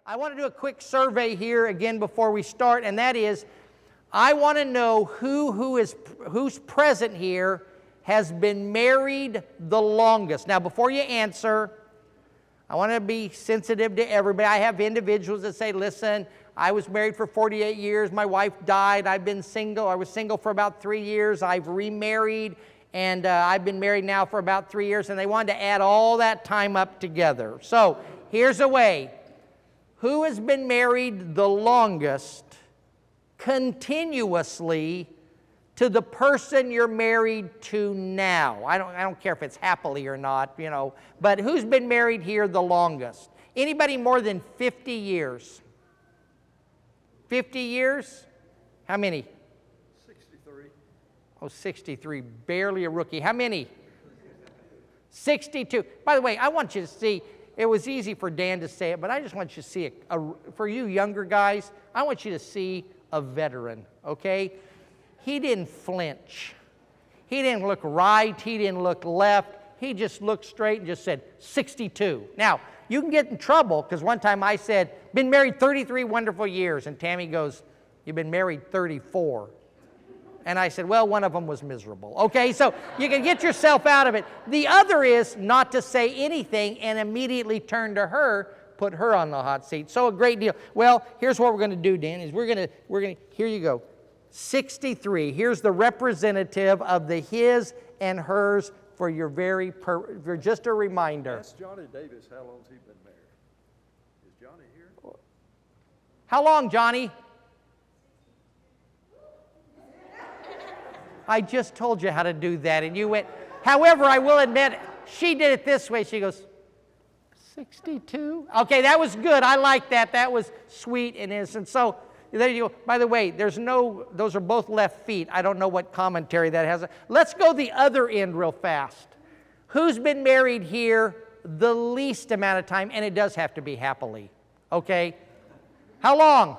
I want to do a quick survey here again before we start, and that is, I want to know who's present here has been married the longest. Now, before you answer, I want to be sensitive to everybody. I have individuals that say, listen, I was married for 48 years. My wife died. I've been single. I was single for about 3 years. I've remarried, and I've been married now for about 3 years, and they wanted to add all that time up together. So here's a way. Who has been married the longest continuously to the person you're married to now? I don't care if it's happily or not, you know, but who's been married here the longest? Anybody more than 50 years? 50 years? How many? 63. Oh, 63, barely a rookie. How many? 62. By the way, I want you to see, it was easy for Dan to say it, but I just want you to see it. For you younger guys, I want you to see a veteran, okay? He didn't flinch. He didn't look right. He didn't look left. He just looked straight and just said, 62. Now, you can get in trouble because one time I said, been married 33 wonderful years. And Tammy goes, you've been married 34. And I said, well, one of them was miserable. Okay, so you can get yourself out of it. The other is not to say anything and immediately turn to her, put her on the hot seat. So a great deal. Well, here's what we're going to do, Dan, is we're going to, here you go. 63. Here's the representative of the his and hers for your for just a reminder. Ask Johnny Davis how long's he been married. Is Johnny here? How long, Johnny? I just told you how to do that, and you went. However, I will admit, she did it this way. She goes, 62? Okay, that was good. I like that. That was sweet and innocent. So there you go. By the way, those are both left feet. I don't know what commentary that has. Let's go the other end real fast. Who's been married here the least amount of time? And it does have to be happily. Okay? How long?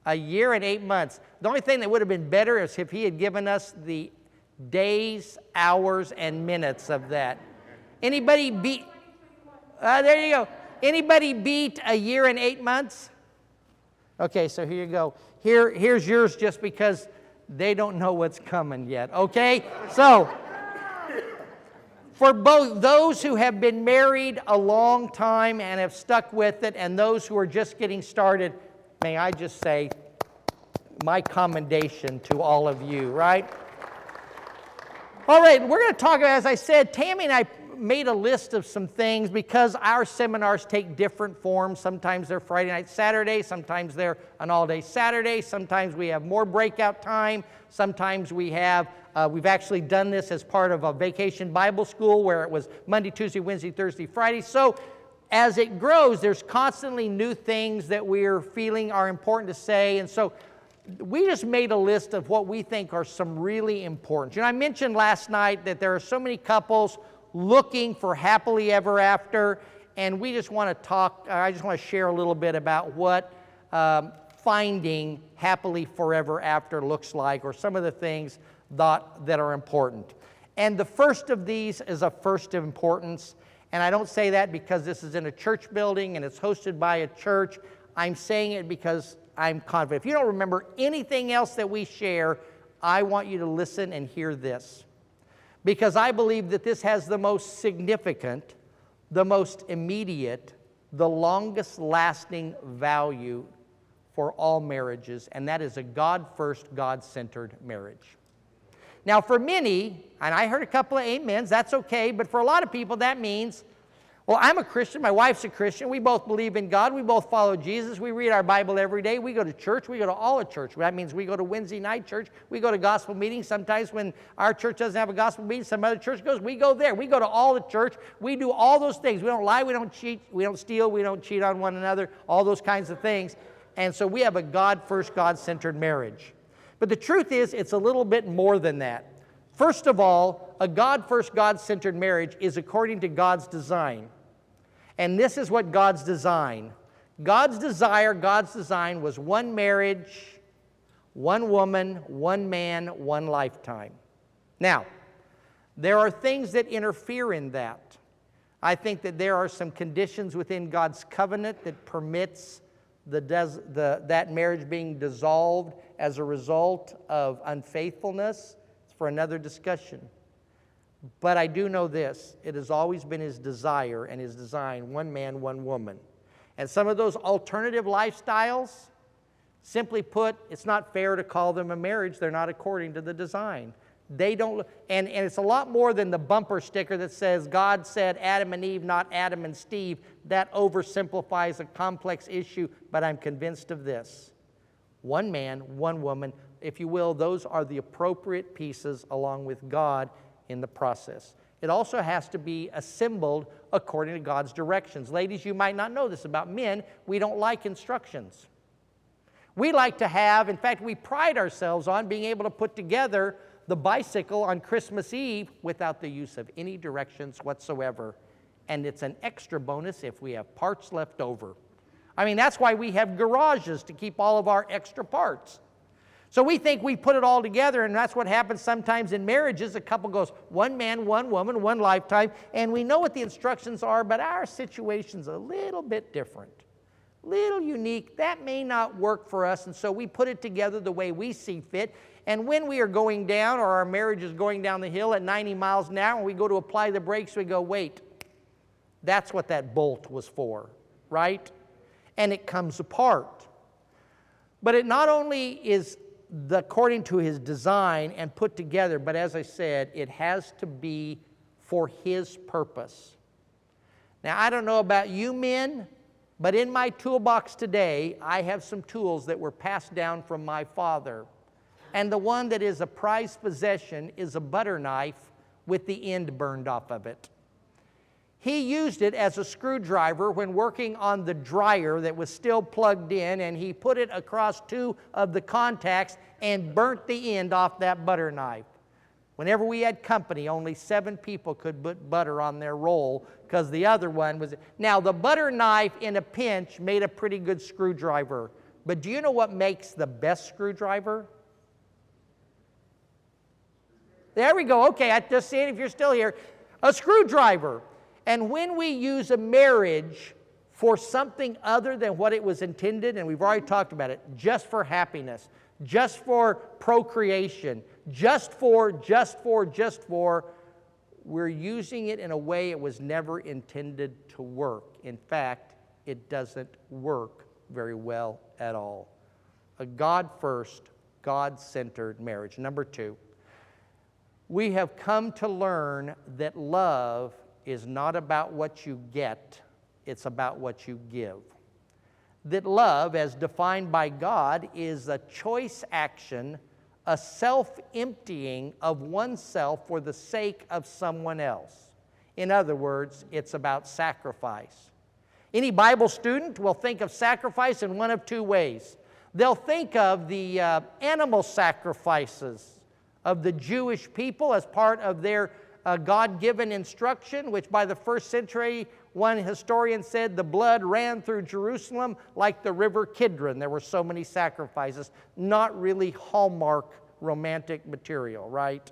A year and 8 months. The only thing that would have been better is if he had given us the days, hours, and minutes of that. Anybody beat? There you go. Anybody beat a year and 8 months? Okay, so here you go. Here's yours just because they don't know what's coming yet, okay? So, for both those who have been married a long time and have stuck with it and those who are just getting started, may I just say my commendation to all of you, right? All right, we're going to talk, as I said, Tammy and I made a list of some things because our seminars take different forms. Sometimes they're Friday night, Saturday. Sometimes they're an all-day Saturday. Sometimes we have more breakout time. Sometimes we have, we've actually done this as part of a vacation Bible school where it was Monday, Tuesday, Wednesday, Thursday, Friday. So as it grows, there's constantly new things that we're feeling are important to say. And so we just made a list of what we think are some really important. You know, I mentioned last night that there are so many couples looking for happily ever after, and we just want to talk, I just want to share a little bit about what finding happily forever after looks like, or some of the things that are important. And the first of these is a first of importance, and I don't say that because this is in a church building and it's hosted by a church. I'm saying it because I'm confident. If you don't remember anything else that we share, I want you to listen and hear this. Because I believe that this has the most significant, the most immediate, the longest lasting value for all marriages, and that is a God-first, God-centered marriage. Now for many, and I heard a couple of amens, that's okay, but for a lot of people that means, well, I'm a Christian, my wife's a Christian, we both believe in God, we both follow Jesus, we read our Bible every day, we go to church, we go to all of church. That means we go to Wednesday night church, we go to gospel meetings. Sometimes when our church doesn't have a gospel meeting, some other church goes, we go there. We go to all the church, we do all those things. We don't lie, we don't cheat, we don't steal, we don't cheat on one another, all those kinds of things. And so we have a God-first, God-centered marriage. But the truth is, it's a little bit more than that. First of all, a God-first, God-centered marriage is according to God's design. And this is what God's design. God's design was one marriage, one woman, one man, one lifetime. Now, there are things that interfere in that. I think that there are some conditions within God's covenant that permits that marriage being dissolved as a result of unfaithfulness. It's for another discussion. But I do know this. It has always been His desire and His design, one man, one woman. And some of those alternative lifestyles, simply put, it's not fair to call them a marriage. They're not according to the design. They don't, and it's a lot more than the bumper sticker that says God said Adam and Eve, not Adam and Steve. That oversimplifies a complex issue, but I'm convinced of this. One man, one woman, if you will, those are the appropriate pieces along with God in the process. It also has to be assembled according to God's directions. Ladies, you might not know this about men. We don't like instructions. We like to have, in fact, we pride ourselves on being able to put together the bicycle on Christmas Eve without the use of any directions whatsoever. And it's an extra bonus if we have parts left over. I mean, that's why we have garages to keep all of our extra parts. So we think we put it all together, and that's what happens sometimes in marriages. A couple goes, one man, one woman, one lifetime, and we know what the instructions are, but our situation's a little bit different, little unique. That may not work for us, and so we put it together the way we see fit. And when we are going down, or our marriage is going down the hill at 90 miles an hour, and we go to apply the brakes, we go, wait, that's what that bolt was for, right? And it comes apart. But it not only is according to His design and put together, but as I said, it has to be for His purpose. Now, I don't know about you men, but in my toolbox today, I have some tools that were passed down from my father. And the one that is a prized possession is a butter knife with the end burned off of it. He used it as a screwdriver when working on the dryer that was still plugged in, and he put it across two of the contacts and burnt the end off that butter knife. Whenever we had company, only 7 people could put butter on their roll because the other one was... Now, the butter knife in a pinch made a pretty good screwdriver. But do you know what makes the best screwdriver? There we go. Okay, I'm just seeing if you're still here. A screwdriver. And when we use a marriage for something other than what it was intended, and we've already talked about it, just for happiness, just for procreation, just for, we're using it in a way it was never intended to work. In fact, it doesn't work very well at all. A God-first, God-centered marriage. Number 2, we have come to learn that love is not about what you get, it's about what you give. That love, as defined by God, is a choice action, a self-emptying of oneself for the sake of someone else. In other words, it's about sacrifice. Any Bible student will think of sacrifice in one of 2 ways. They'll think of the animal sacrifices of the Jewish people as part of their God-given instruction, which by the 1st century, one historian said the blood ran through Jerusalem like the river Kidron. There were so many sacrifices. Not really Hallmark romantic material, right?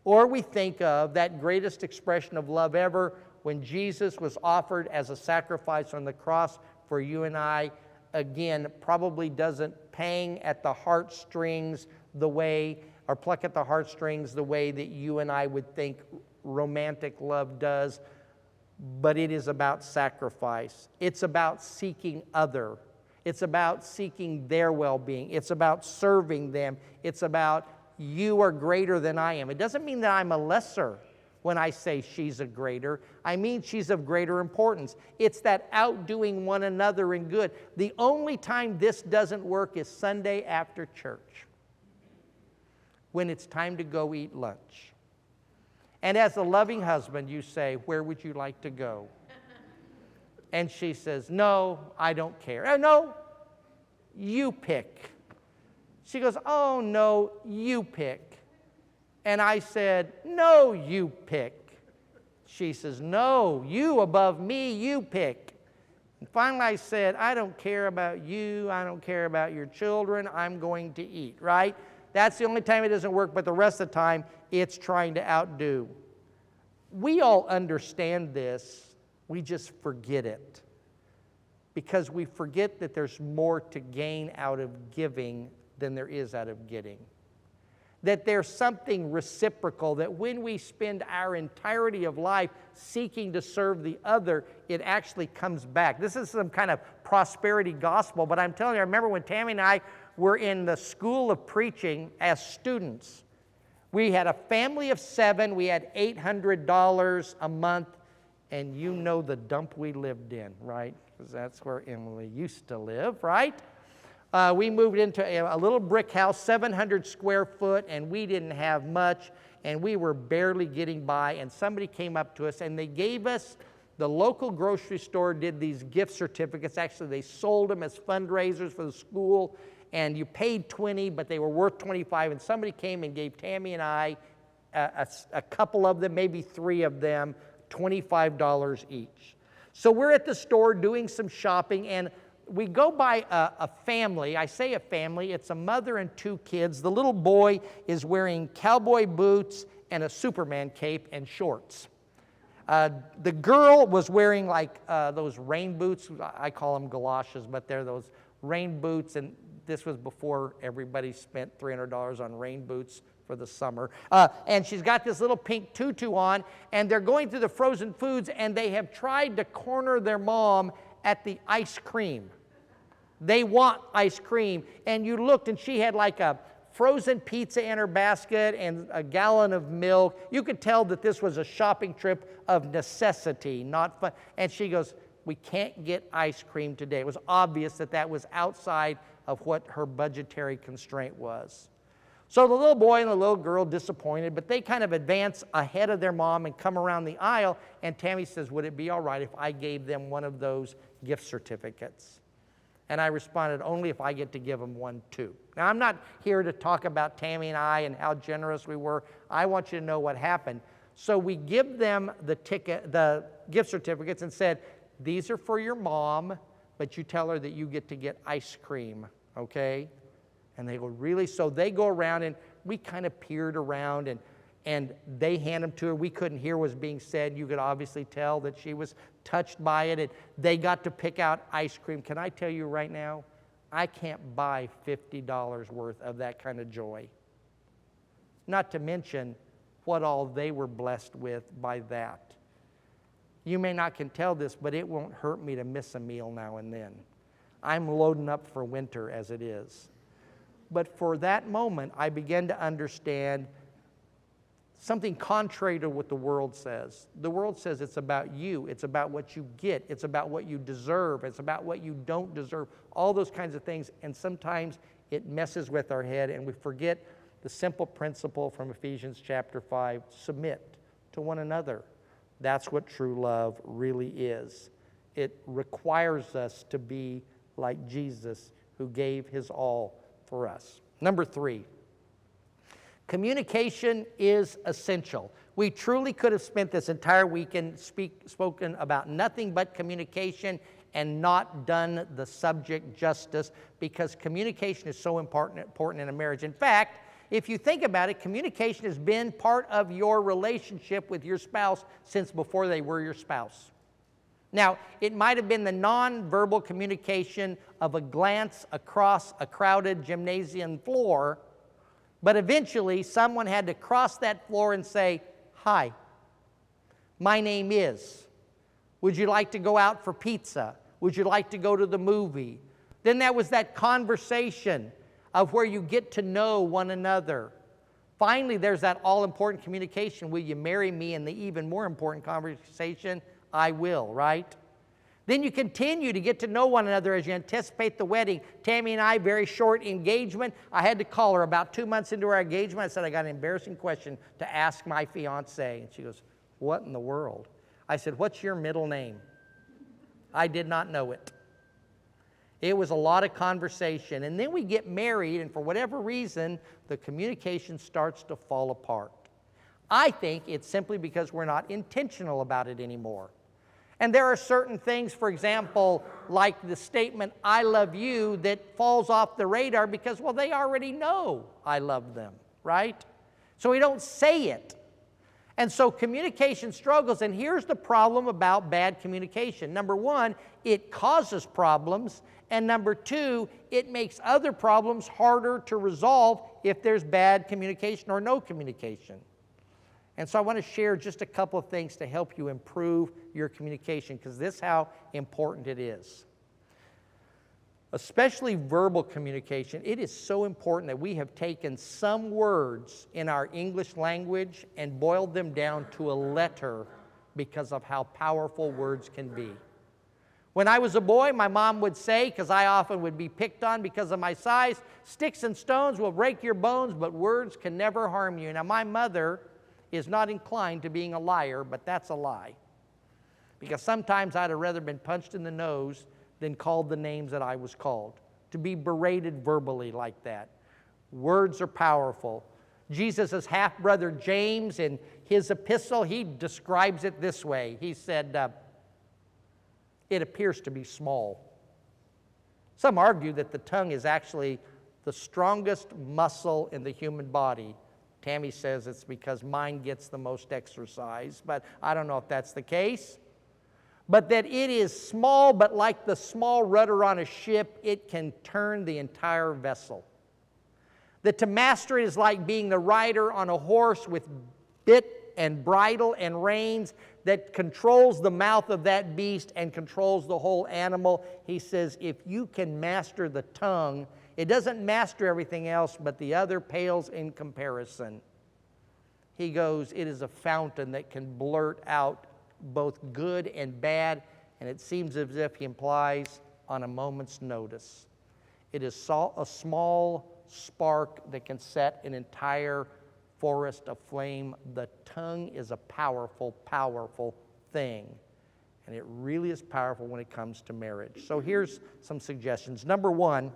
Or we think of that greatest expression of love ever when Jesus was offered as a sacrifice on the cross for you and I. Again, probably doesn't pang at the heartstrings the way, or pluck at the heartstrings the way that you and I would think romantic love does, but it is about sacrifice. It's about seeking other. It's about seeking their well-being. It's about serving them. It's about you are greater than I am. It doesn't mean that I'm a lesser when I say she's a greater. I mean she's of greater importance. It's that outdoing one another in good. The only time this doesn't work is Sunday after church, when it's time to go eat lunch. And as a loving husband, you say, where would you like to go? And she says, no, I don't care. Oh, no, you pick. She goes, oh, no, you pick. And I said, no, you pick. She says, no, you above me, you pick. And finally I said, I don't care about you. I don't care about your children. I'm going to eat, right? That's the only time it doesn't work, but the rest of the time, it's trying to outdo. We all understand this, we just forget it. Because we forget that there's more to gain out of giving than there is out of getting. That there's something reciprocal, that when we spend our entirety of life seeking to serve the other, it actually comes back. This is some kind of prosperity gospel, but I'm telling you, I remember when Tammy and I were in the school of preaching as students. We had a family of 7, we had $800 a month, and you know the dump we lived in, right? Because that's where Emily used to live, right? We moved into a little brick house, 700 square foot, and we didn't have much, and we were barely getting by, and somebody came up to us, and they gave us, the local grocery store did these gift certificates. Actually, they sold them as fundraisers for the school, and you paid $20, but they were worth $25, and somebody came and gave Tammy and I a couple of them, maybe 3 of them, $25 each. So we're at the store doing some shopping, and we go by a family. I say a family, it's a mother and 2 kids. The little boy is wearing cowboy boots and a Superman cape and shorts. The girl was wearing like those rain boots. I call them galoshes, but they're those rain boots, and this was before everybody spent $300 on rain boots for the summer. And she's got this little pink tutu on, and they're going through the frozen foods, and they have tried to corner their mom at the ice cream. They want ice cream. And you looked, and she had like a frozen pizza in her basket and a gallon of milk. You could tell that this was a shopping trip of necessity, not fun. And she goes, "We can't get ice cream today." It was obvious that that was outside of what her budgetary constraint was. So the little boy and the little girl disappointed, but they kind of advance ahead of their mom and come around the aisle, and Tammy says, "Would it be all right if I gave them one of those gift certificates?" And I responded, "Only if I get to give them one too." Now, I'm not here to talk about Tammy and I and how generous we were. I want you to know what happened. So we give them the gift certificates and said, "These are for your mom, but you tell her that you get to get ice cream, okay?" And they go, "Really?" So they go around, and we kind of peered around, and they hand them to her. We couldn't hear what was being said. You could obviously tell that she was touched by it, and they got to pick out ice cream. Can I tell you right now, I can't buy $50 worth of that kind of joy. Not to mention what all they were blessed with by that. You may not can tell this, but it won't hurt me to miss a meal now and then. I'm loading up for winter as it is. But for that moment, I began to understand something contrary to what the world says. The world says it's about you. It's about what you get. It's about what you deserve. It's about what you don't deserve. All those kinds of things. And sometimes it messes with our head, and we forget the simple principle from Ephesians chapter 5. Submit to one another. That's what true love really is. It requires us to be like Jesus, who gave his all for us. Number 3, communication is essential. We truly could have spent this entire weekend spoken about nothing but communication and not done the subject justice, because communication is so important in a marriage. In fact, if you think about it, communication has been part of your relationship with your spouse since before they were your spouse. Now, it might have been the nonverbal communication of a glance across a crowded gymnasium floor, but eventually someone had to cross that floor and say, "Hi, my name is. Would you like to go out for pizza? Would you like to go to the movie?" Then there was that conversation of where you get to know one another. Finally, there's that all-important communication, "Will you marry me?" And the even more important conversation, "I will," right? Then you continue to get to know one another as you anticipate the wedding. Tammy and I, very short engagement. I had to call her about 2 months into our engagement. I said, "I got an embarrassing question to ask my fiance." And she goes, "What in the world?" I said, "What's your middle name?" I did not know it. It was a lot of conversation. And then we get married, and for whatever reason, the communication starts to fall apart. I think it's simply because we're not intentional about it anymore. And there are certain things, for example, like the statement, "I love you," that falls off the radar because, well, they already know I love them, right? So we don't say it. And so communication struggles, and here's the problem about bad communication. Number one, it causes problems, and number two, it makes other problems harder to resolve if there's bad communication or no communication. And so I want to share just a couple of things to help you improve your communication, because this is how important it is. Especially verbal communication, it is so important that we have taken some words in our English language and boiled them down to a letter because of how powerful words can be. When I was a boy, my mom would say, because I often would be picked on because of my size, sticks and stones will break your bones, but words can never harm you. Now, my mother is not inclined to being a liar, but that's a lie. Because sometimes I'd have rather been punched in the nose than called the names that I was called, to be berated verbally like that. Words are powerful. Jesus' half-brother James, in his epistle, he describes it this way. He said, it appears to be small. Some argue that the tongue is actually the strongest muscle in the human body. Tammy says it's because mine gets the most exercise, but I don't know if that's the case. But that it is small, but like the small rudder on a ship, it can turn the entire vessel. That to master it is like being the rider on a horse with bit and bridle and reins that controls the mouth of that beast and controls the whole animal. He says, if you can master the tongue, it doesn't master everything else, but the other pales in comparison. He goes, it is a fountain that can blurt out both good and bad, and it seems as if he implies on a moment's notice. It is a small spark that can set an entire forest aflame. The tongue is a powerful, powerful thing, and it really is powerful when it comes to marriage. So here's some suggestions. Number one,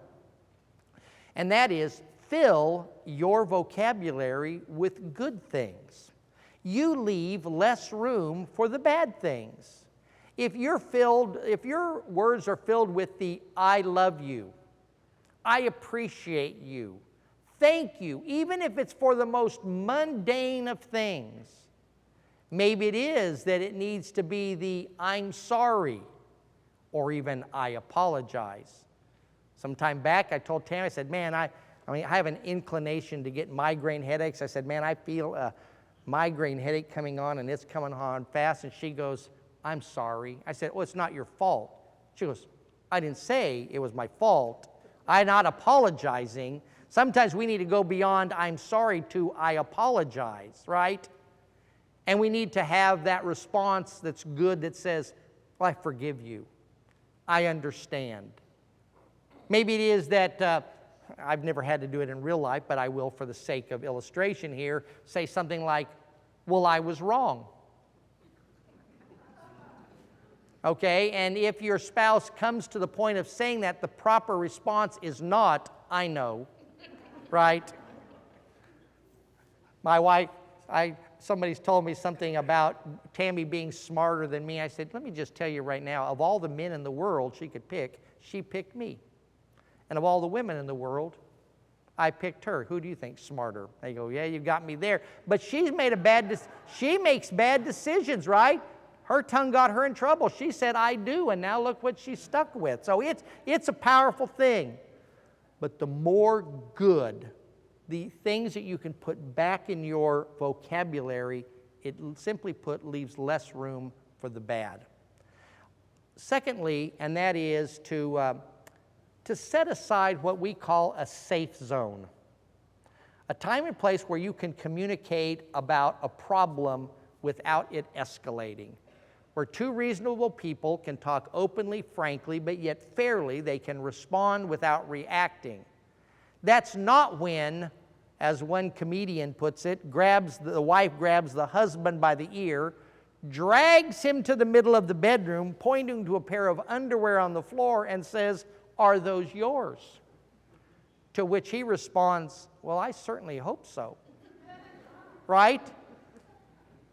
and that is fill your vocabulary with good things. You leave less room for the bad things. If your words are filled with the I love you, I appreciate you, thank you, even if it's for the most mundane of things, maybe it is that it needs to be the I'm sorry or even I apologize. Some time back I told Tammy, I said, man, I have an inclination to get migraine headaches. I said, man, I feel a migraine headache coming on, and it's coming on fast. And she goes, I'm sorry. I said, well, it's not your fault. She goes, I didn't say it was my fault. I'm not apologizing. Sometimes we need to go beyond I'm sorry to I apologize, right? And we need to have that response that's good that says, well, I forgive you. I understand. Maybe it is that I've never had to do it in real life, but I will for the sake of illustration here, say something like, well, I was wrong. Okay, and if your spouse comes to the point of saying that, the proper response is not, I know, right? My wife, somebody's told me something about Tammy being smarter than me. I said, let me just tell you right now, of all the men in the world she could pick, she picked me. And of all the women in the world, I picked her. Who do you think's smarter? They go, yeah, you got me there. But she makes bad decisions, right? Her tongue got her in trouble. She said, I do, and now look what she's stuck with. So it's a powerful thing. But the more good, the things that you can put back in your vocabulary, it simply put leaves less room for the bad. Secondly, and that is to set aside what we call a safe zone, a time and place where you can communicate about a problem without it escalating, where two reasonable people can talk openly, frankly, but yet fairly. They can respond without reacting. That's not when, as one comedian puts it, the wife grabs the husband by the ear, drags him to the middle of the bedroom, pointing to a pair of underwear on the floor, and says, are those yours? To which he responds, well, I certainly hope so. Right?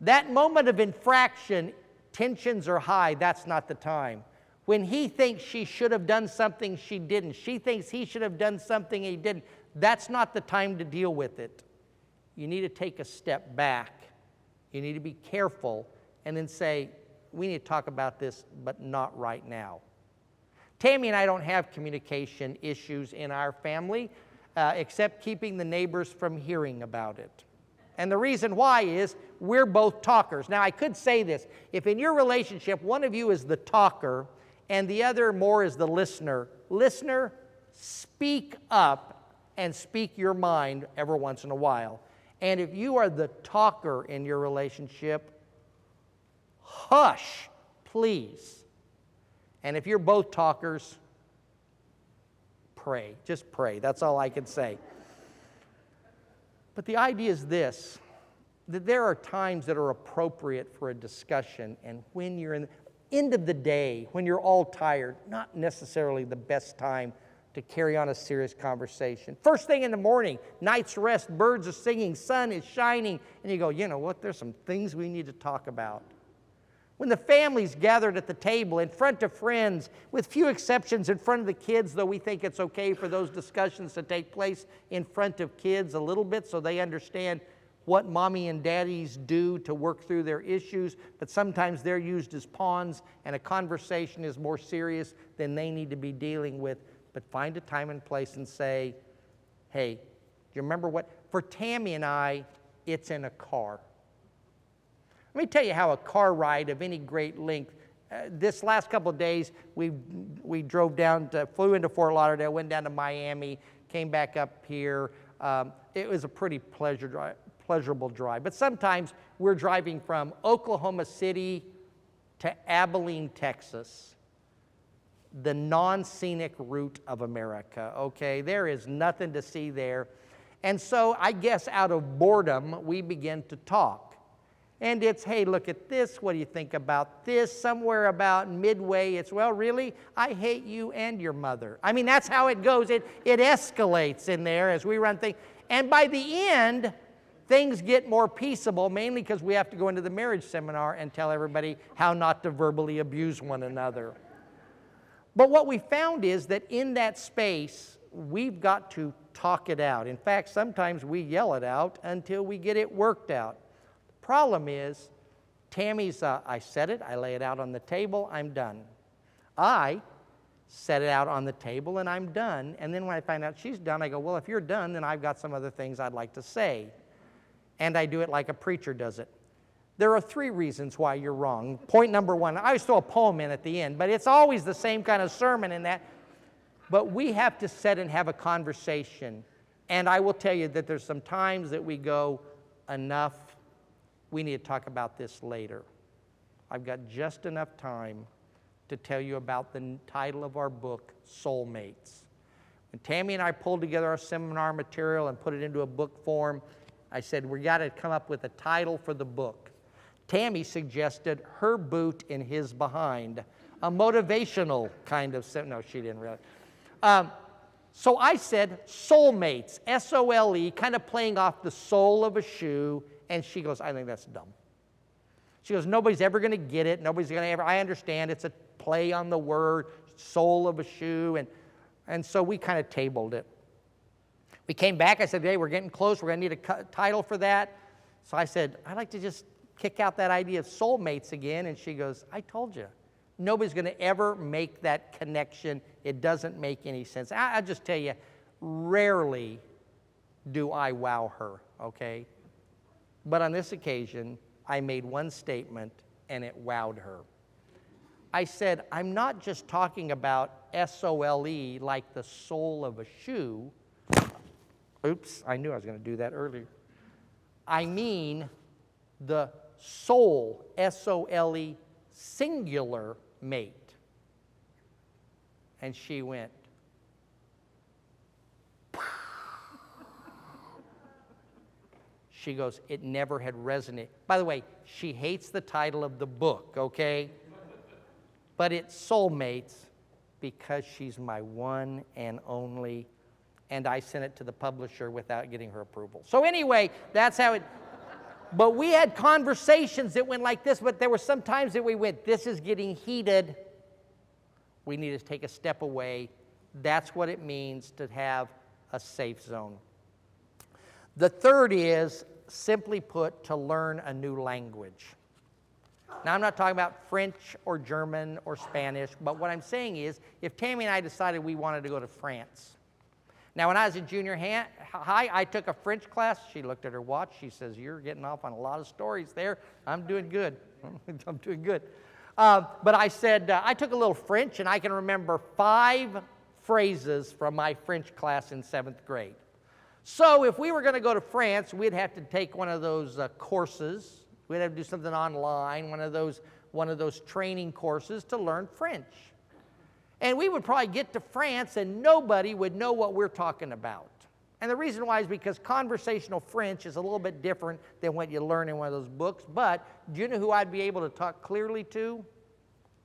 That moment of infraction, tensions are high. That's not the time. When he thinks she should have done something she didn't, she thinks he should have done something he didn't, that's not the time to deal with it. You need to take a step back You need to be careful and then say, we need to talk about this, but not right now. Tammy and I don't have communication issues in our family, except keeping the neighbors from hearing about it. And the reason why is we're both talkers. Now, I could say this. If in your relationship, one of you is the talker and the other more is the listener, speak up and speak your mind every once in a while. And if you are the talker in your relationship, hush, please. And if you're both talkers, pray. Just pray. That's all I can say. But the idea is this, that there are times that are appropriate for a discussion, and when you're in the end of the day, when you're all tired, not necessarily the best time to carry on a serious conversation. First thing in the morning, night's rest, birds are singing, sun is shining, and you go, you know what, there's some things we need to talk about. When the family's gathered at the table in front of friends, with few exceptions in front of the kids, though we think it's okay for those discussions to take place in front of kids a little bit so they understand what mommy and daddies do to work through their issues, but sometimes they're used as pawns and a conversation is more serious than they need to be dealing with. But find a time and place and say, hey, do you remember what? For Tammy and I, it's in a car. Let me tell you how a car ride of any great length, this last couple of days, we flew into Fort Lauderdale, went down to Miami, came back up here. It was a pretty pleasurable drive. But sometimes we're driving from Oklahoma City to Abilene, Texas, the non-scenic route of America, okay? There is nothing to see there. And so I guess out of boredom, we begin to talk. And it's, hey, look at this. What do you think about this? Somewhere about midway, it's, well, really, I hate you and your mother. I mean, that's how it goes. It escalates in there as we run things. And by the end, things get more peaceable, mainly because we have to go into the marriage seminar and tell everybody how not to verbally abuse one another. But what we found is that in that space, we've got to talk it out. In fact, sometimes we yell it out until we get it worked out. Problem is, Tammy's, I said it, I lay it out on the table, I'm done. I set it out on the table and I'm done. And then when I find out she's done, I go, well, if you're done, then I've got some other things I'd like to say. And I do it like a preacher does it. There are 3 reasons why you're wrong. Point number 1, I always throw a poem in at the end, but it's always the same kind of sermon in that. But we have to sit and have a conversation. And I will tell you that there's some times that we go, enough. We need to talk about this later. I've got just enough time to tell you about the title of our book, Soulmates. When Tammy and I pulled together our seminar material and put it into a book form, I said, we got to come up with a title for the book. Tammy suggested Her Boot in His Behind, a motivational kind of, no, she didn't really. So I said Soulmates, S-O-L-E, kind of playing off the sole of a shoe. And she goes, I think that's dumb. She goes, nobody's ever going to get it. Nobody's going to ever, I understand it's a play on the word, sole of a shoe. And so we kind of tabled it. We came back. I said, hey, we're getting close. We're going to need a title for that. So I said, I'd like to just kick out that idea of soulmates again. And she goes, I told you. Nobody's going to ever make that connection. It doesn't make any sense. I'll just tell you, rarely do I wow her, okay? But on this occasion, I made one statement, and it wowed her. I said, I'm not just talking about S-O-L-E like the sole of a shoe. Oops, I knew I was going to do that earlier. I mean the soul, S-O-L-E, singular mate. And she went, she goes, it never had resonated. By the way, she hates the title of the book, okay? But it's Soulmates because she's my one and only, and I sent it to the publisher without getting her approval. So anyway, that's how it, but we had conversations that went like this, but there were some times that we went, this is getting heated. We need to take a step away. That's what it means to have a safe zone. The third is simply put, to learn a new language. Now, I'm not talking about French or German or Spanish, but what I'm saying is, if Tammy and I decided we wanted to go to France. Now, when I was in junior high, I took a French class. She looked at her watch. She says, "You're getting off on a lot of stories there. I'm doing good." I'm doing good. But I said, I took a little French, and I can remember 5 phrases from my French class in 7th grade. So if we were going to go to France, we'd have to take one of those courses. We'd have to do something online, one of those training courses to learn French. And we would probably get to France and nobody would know what we're talking about. And the reason why is because conversational French is a little bit different than what you learn in one of those books. But do you know who I'd be able to talk clearly to?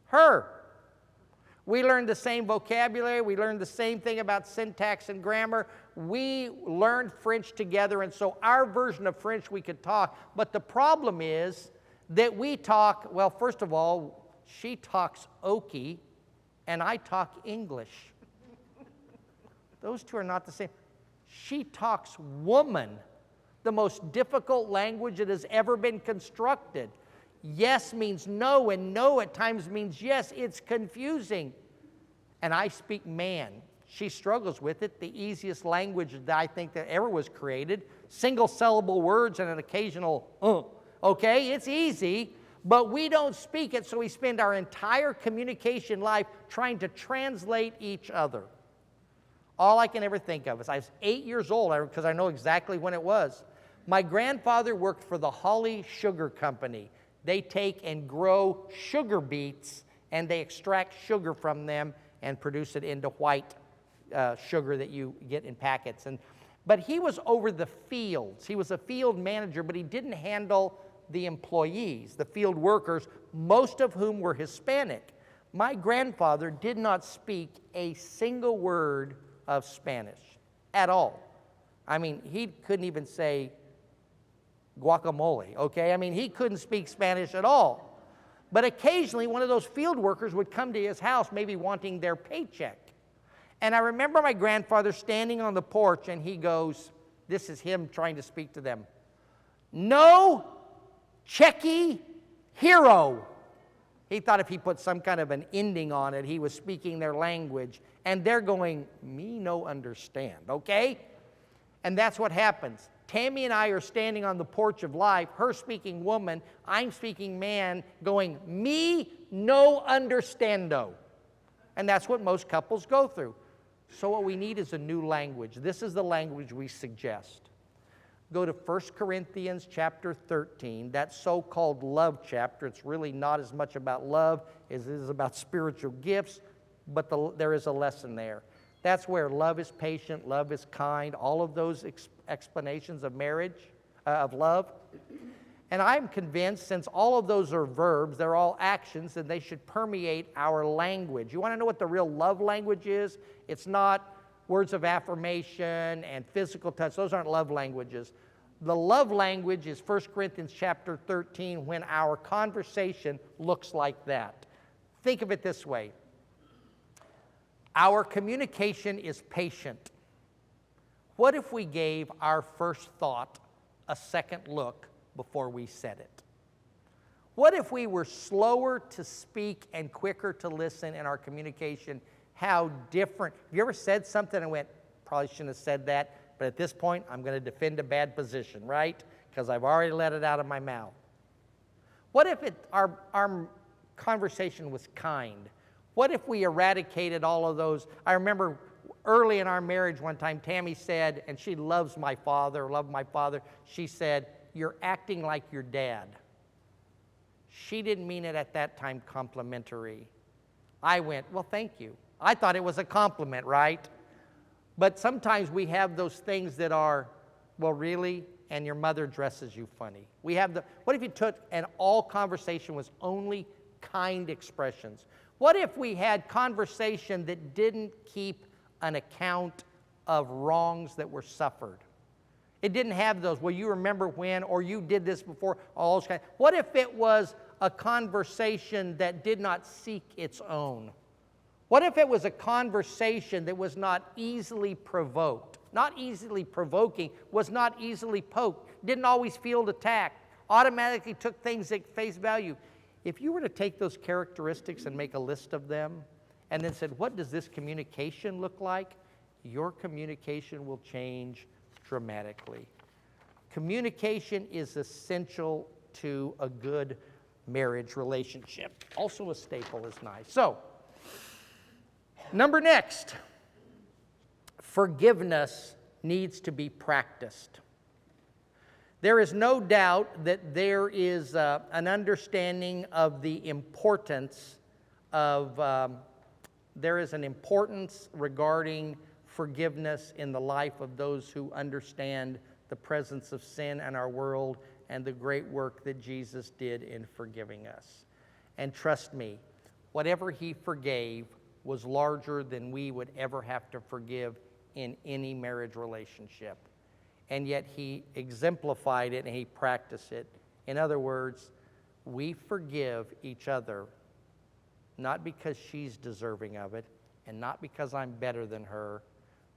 Her. We learned the same vocabulary. We learned the same thing about syntax and grammar. We learned French together, and so our version of French we could talk. But the problem is that we talk, well, first of all, she talks Okie, and I talk English. Those two are not the same. She talks woman, the most difficult language that has ever been constructed. Yes means no, and no at times means yes. It's confusing. And I speak man. She struggles with it. The easiest language that I think that ever was created. Single syllable words and an occasional Okay, it's easy, but we don't speak it, so we spend our entire communication life trying to translate each other. All I can ever think of is I was 8 years old, because I know exactly when it was. My grandfather worked for the Holly Sugar Company. They take and grow sugar beets, and they extract sugar from them and produce it into white sugar that you get in packets. But he was over the fields. He was a field manager, but he didn't handle the employees, the field workers, most of whom were Hispanic. My grandfather did not speak a single word of Spanish at all. I mean, he couldn't even say guacamole, okay? I mean, he couldn't speak Spanish at all. But occasionally, one of those field workers would come to his house, maybe wanting their paycheck. And I remember my grandfather standing on the porch, and he goes, this is him trying to speak to them, "No checky hero." He thought if he put some kind of an ending on it, he was speaking their language. And they're going, "Me no understand," okay? And that's what happens. Tammy and I are standing on the porch of life, her speaking woman, I'm speaking man, going, "Me no understando." And that's what most couples go through. So what we need is a new language. This is the language we suggest. Go to 1 Corinthians chapter 13, that so-called love chapter. It's really not as much about love as it is about spiritual gifts, but there is a lesson there. That's where love is patient, love is kind, all of those explanations of marriage, of love. And I'm convinced, since all of those are verbs, they're all actions, and they should permeate our language. You want to know what the real love language is? It's not words of affirmation and physical touch. Those aren't love languages. The love language is 1 Corinthians chapter 13, when our conversation looks like that. Think of it this way. Our communication is patient. What if we gave our first thought a second look before we said it? What if we were slower to speak and quicker to listen in our communication? How different. Have you ever said something and went, probably shouldn't have said that, but at this point, I'm going to defend a bad position, right? Because I've already let it out of my mouth. What if our conversation was kind? What if we eradicated all of those? I remember early in our marriage one time, Tammy said, and she loves my father, loved my father, she said, "You're acting like your dad." She didn't mean it at that time complimentary. I went, "Well, thank you." I thought it was a compliment, right? But sometimes we have those things that are, "Well, really?" and your mother dresses you funny. What if you took and all conversation was only kind expressions? What if we had conversation that didn't keep an account of wrongs that were suffered? It didn't have those, "Well, you remember when," or "You did this before," all those kinds. What if it was a conversation that did not seek its own? What if it was a conversation that was not easily provoked, not easily provoking, was not easily poked, didn't always feel attacked, automatically took things at face value? If you were to take those characteristics and make a list of them, and then said, what does this communication look like? Your communication will change dramatically. Communication is essential to a good marriage relationship. Also a staple is nice. So, number next, forgiveness needs to be practiced. There is no doubt that there is an understanding of the importance of, there is an importance regarding forgiveness in the life of those who understand the presence of sin in our world and the great work that Jesus did in forgiving us. And trust me, whatever he forgave was larger than we would ever have to forgive in any marriage relationship. And yet he exemplified it and he practiced it. In other words, we forgive each other not because she's deserving of it and not because I'm better than her.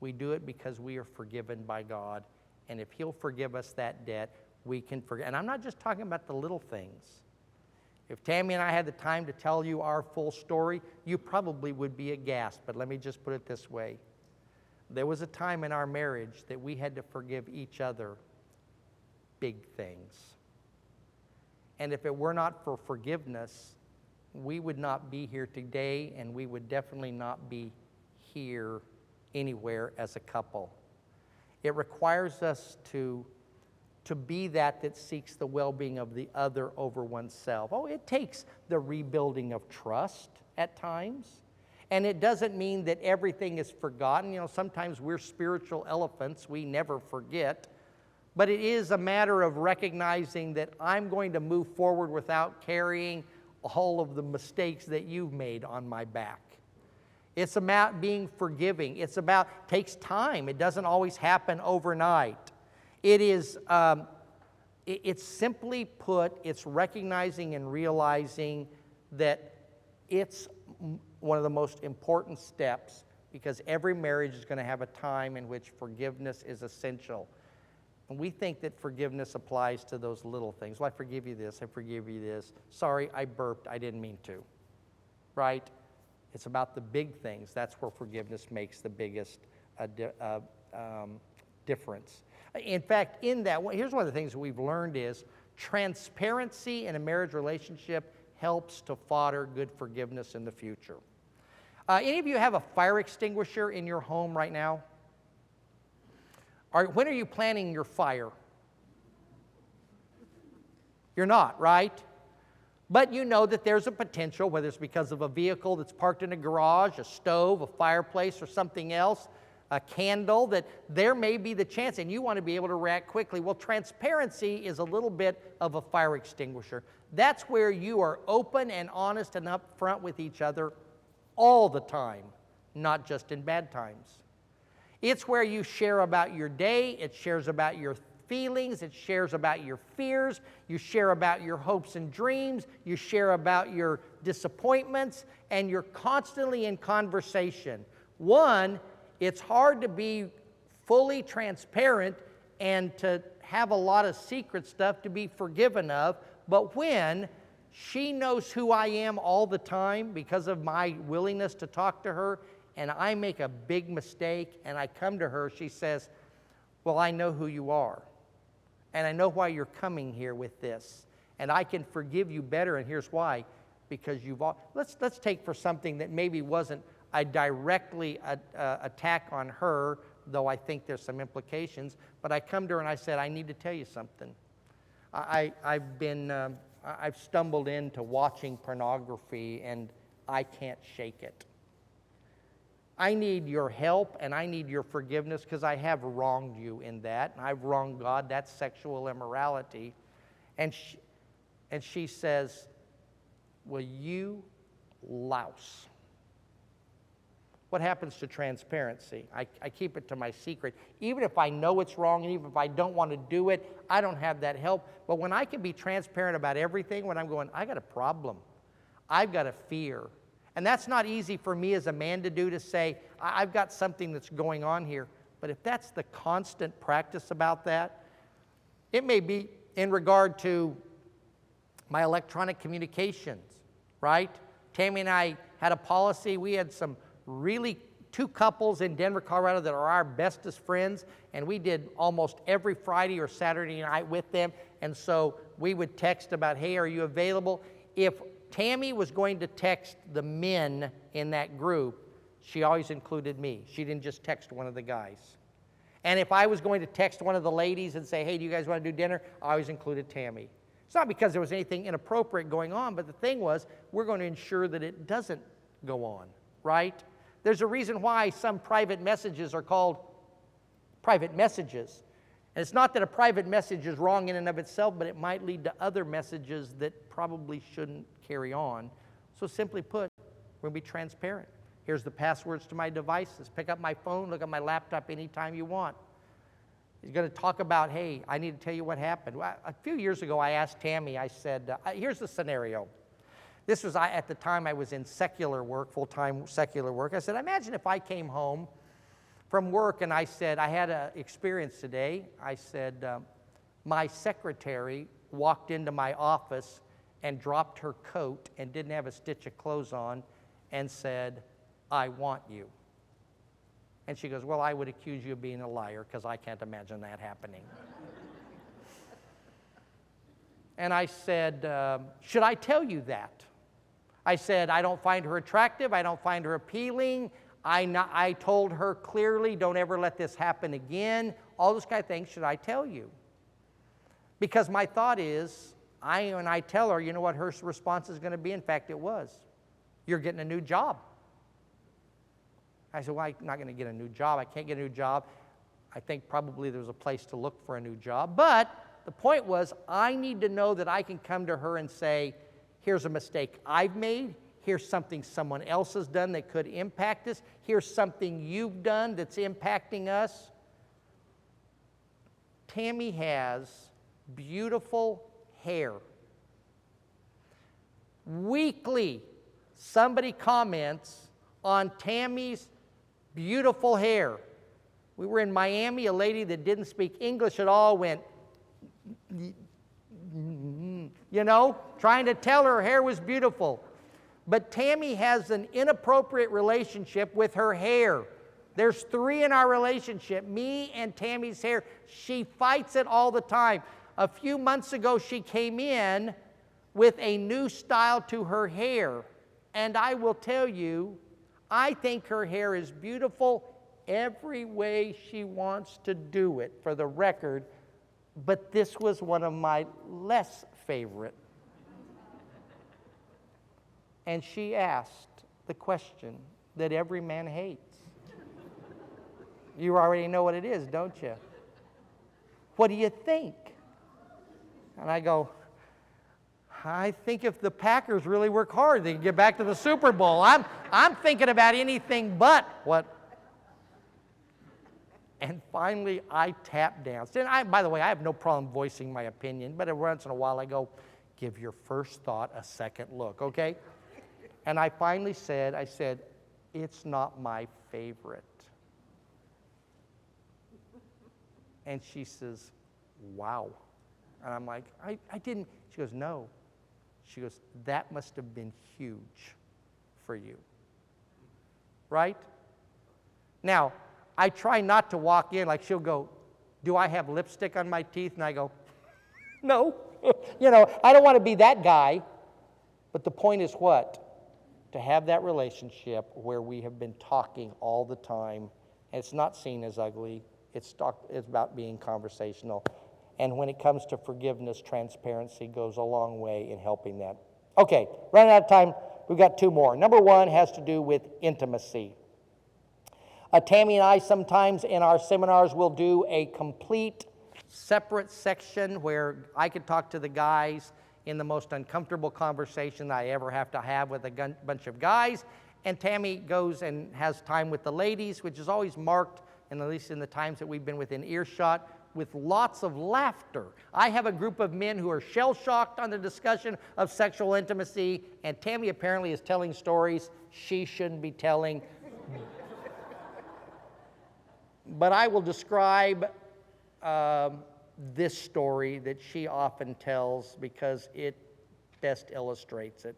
We do it because we are forgiven by God. And if he'll forgive us that debt, we can forgive. And I'm not just talking about the little things. If Tammy and I had the time to tell you our full story, you probably would be aghast. But let me just put it this way. There was a time in our marriage that we had to forgive each other big things. And if it were not for forgiveness, we would not be here today, and we would definitely not be here anywhere as a couple. It requires us to be that seeks the well-being of the other over oneself. Oh, it takes the rebuilding of trust at times. And it doesn't mean that everything is forgotten. You know, sometimes we're spiritual elephants. We never forget. But it is a matter of recognizing that I'm going to move forward without carrying all of the mistakes that you've made on my back. It's about being forgiving. Takes time. It doesn't always happen overnight. It is, it's simply put, it's recognizing and realizing that it's one of the most important steps, because every marriage is going to have a time in which forgiveness is essential. And we think that forgiveness applies to those little things. Well, I forgive you this, I forgive you this. Sorry, I burped, I didn't mean to. Right? It's about the big things. That's where forgiveness makes the biggest difference. In fact, in that, here's one of the things that we've learned is transparency in a marriage relationship helps to fodder good forgiveness in the future. Any of you have a fire extinguisher in your home right now? When are you planning your fire? You're not, right? But you know that there's a potential, whether it's because of a vehicle that's parked in a garage, a stove, a fireplace, or something else, a candle, that there may be the chance, and you want to be able to react quickly. Well, transparency is a little bit of a fire extinguisher. That's where you are open and honest and upfront with each other all the time, not just in bad times. It's where you share about your day, it shares about your feelings, it shares about your fears, you share about your hopes and dreams, you share about your disappointments, and you're constantly in conversation. One, it's hard to be fully transparent and to have a lot of secret stuff to be forgiven of, but when she knows who I am all the time because of my willingness to talk to her, and I make a big mistake and I come to her, she says, well, I know who you are, and I know why you're coming here with this, and I can forgive you better, and here's why, because let's take for something that maybe wasn't a directly attack on her, though I think there's some implications, but I come to her and I said, I need to tell you something. I've stumbled into watching pornography and I can't shake it. I need your help and I need your forgiveness because I have wronged you in that. And I've wronged God. That's sexual immorality. And she says, well, you louse. What happens to transparency? I keep it to my secret. Even if I know it's wrong, and even if I don't want to do it, I don't have that help. But when I can be transparent about everything, when I'm going, I got a problem, I've got a fear, And that's not easy for me as a man to do, to say, I've got something that's going on here. But if that's the constant practice about that, it may be in regard to my electronic communications, right? Tammy and I had a policy. We had some really two couples in Denver, Colorado that are our bestest friends, and we did almost every Friday or Saturday night with them. And so we would text about, hey, are you available? If Tammy was going to text the men in that group, she always included me. She didn't just text one of the guys. And if I was going to text one of the ladies and say, hey, do you guys want to do dinner? I always included Tammy. It's not because there was anything inappropriate going on, but the thing was, we're going to ensure that it doesn't go on, right? There's a reason why some private messages are called private messages. And it's not that a private message is wrong in and of itself, but it might lead to other messages that probably shouldn't carry on. So simply put, we're going to be transparent. Here's the passwords to my devices. Pick up my phone, look at my laptop anytime you want. He's going to talk about, hey, I need to tell you what happened. A few years ago, I asked Tammy, I said, here's the scenario. This was, at the time I was in secular work, full-time secular work. I said, imagine if I came home from work and I said, I had an experience today. I said, my secretary walked into my office and dropped her coat and didn't have a stitch of clothes on and said, I want you. And she goes, well, I would accuse you of being a liar because I can't imagine that happening. And I said, should I tell you that? I said, I don't find her attractive. I don't find her appealing. I told her clearly, don't ever let this happen again. All those kind of things, should I tell you? Because my thought is, when I tell her, you know what her response is going to be? In fact, it was, you're getting a new job. I said, well, I'm not going to get a new job. I can't get a new job. I think probably there's a place to look for a new job. But the point was, I need to know that I can come to her and say, here's a mistake I've made. Here's something someone else has done that could impact us. Here's something you've done that's impacting us. Tammy has beautiful hair. Weekly, somebody comments on Tammy's beautiful hair. We were in Miami, a lady that didn't speak English at all went, you know, trying to tell her hair was beautiful. But Tammy has an inappropriate relationship with her hair. There's three in our relationship, me and Tammy's hair. She fights it all the time. A few months ago, she came in with a new style to her hair. And I will tell you, I think her hair is beautiful every way she wants to do it, for the record. But this was one of my less favorite. And she asked the question that every man hates. You already know what it is, don't you? What do you think? And I go, I think if the Packers really work hard, they can get back to the Super Bowl. I'm thinking about anything but what. And finally, I tap danced. And by the way, I have no problem voicing my opinion, but every once in a while I go, give your first thought a second look, okay? And I finally said, it's not my favorite. And she says, wow. And I'm like, I didn't. She goes, no. She goes, that must have been huge for you. Right? Now, I try not to walk in, like she'll go, do I have lipstick on my teeth? And I go, no. You know, I don't want to be that guy. But the point is what? To have that relationship where we have been talking all the time, and it's not seen as ugly. It's about being conversational. And when it comes to forgiveness, transparency goes a long way in helping that. Okay, running out of time, we've got two more. Number one has to do with intimacy. Tammy and I sometimes in our seminars will do a complete separate section where I could talk to the guys in the most uncomfortable conversation I ever have to have with a bunch of guys. And Tammy goes and has time with the ladies, which is always marked, and at least in the times that we've been within earshot, with lots of laughter. I have a group of men who are shell-shocked on the discussion of sexual intimacy, and Tammy apparently is telling stories she shouldn't be telling. But I will describe this story that she often tells because it best illustrates it.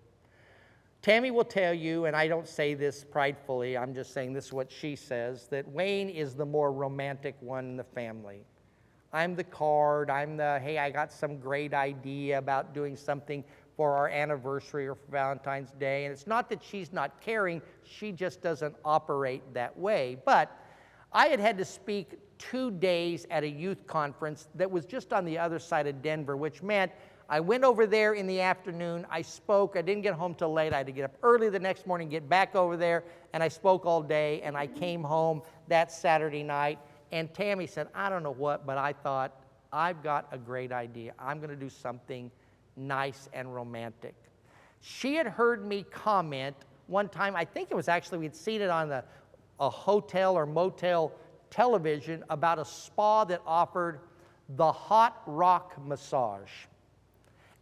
Tammy will tell you, and I don't say this pridefully, I'm just saying this is what she says, that Wayne is the more romantic one in the family. I'm the card, I'm the, hey, I got some great idea about doing something for our anniversary or for Valentine's Day. And it's not that she's not caring, she just doesn't operate that way. But I had to speak 2 days at a youth conference that was just on the other side of Denver, which meant I went over there in the afternoon, I spoke, I didn't get home till late, I had to get up early the next morning, get back over there, and I spoke all day, and I came home that Saturday night, and Tammy said, I don't know what, but I thought, I've got a great idea. I'm going to do something nice and romantic. She had heard me comment one time, I think it was actually, we'd seen it on a hotel or motel television about a spa that offered the hot rock massage.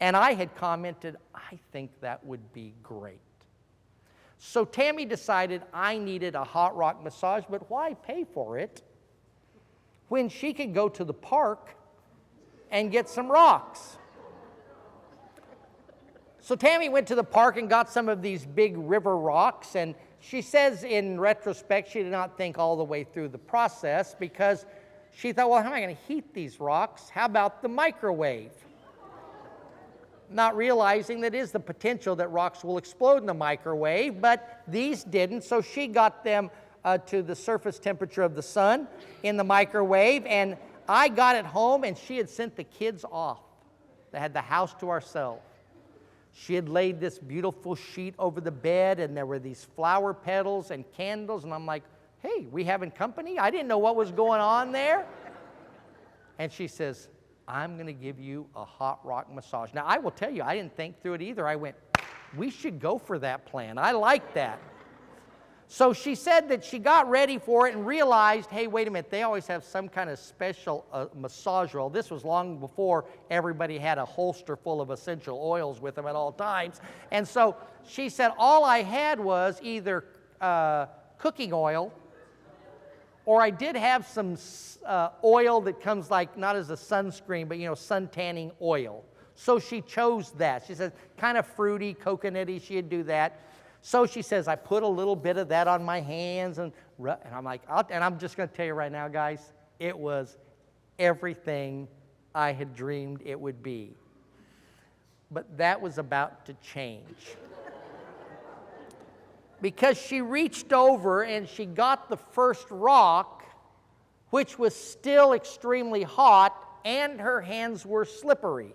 And I had commented, I think that would be great. So Tammy decided I needed a hot rock massage, but why pay for it when she could go to the park and get some rocks? So Tammy went to the park and got some of these big river rocks, and she says in retrospect she did not think all the way through the process because she thought, well, how am I going to heat these rocks? How about the microwave? Not realizing that is the potential that rocks will explode in the microwave, but these didn't, so she got them to the surface temperature of the sun in the microwave, and I got it home, and she had sent the kids off. They had the house to ourselves. She had laid this beautiful sheet over the bed, and there were these flower petals and candles, and I'm like, hey, we having company? I didn't know what was going on there. And she says, I'm going to give you a hot rock massage. Now, I will tell you, I didn't think through it either. I went, we should go for that plan. I like that. So she said that she got ready for it and realized, hey, wait a minute, they always have some kind of special massage roll. This was long before everybody had a holster full of essential oils with them at all times. And so she said, all I had was either cooking oil, or I did have some oil that comes like, not as a sunscreen, but, sun tanning oil. So she chose that. She says, kind of fruity, coconutty, she'd do that. So she says, I put a little bit of that on my hands, and I'm like, and I'm just going to tell you right now, guys, it was everything I had dreamed it would be. But that was about to change. Because she reached over and she got the first rock, which was still extremely hot, and her hands were slippery,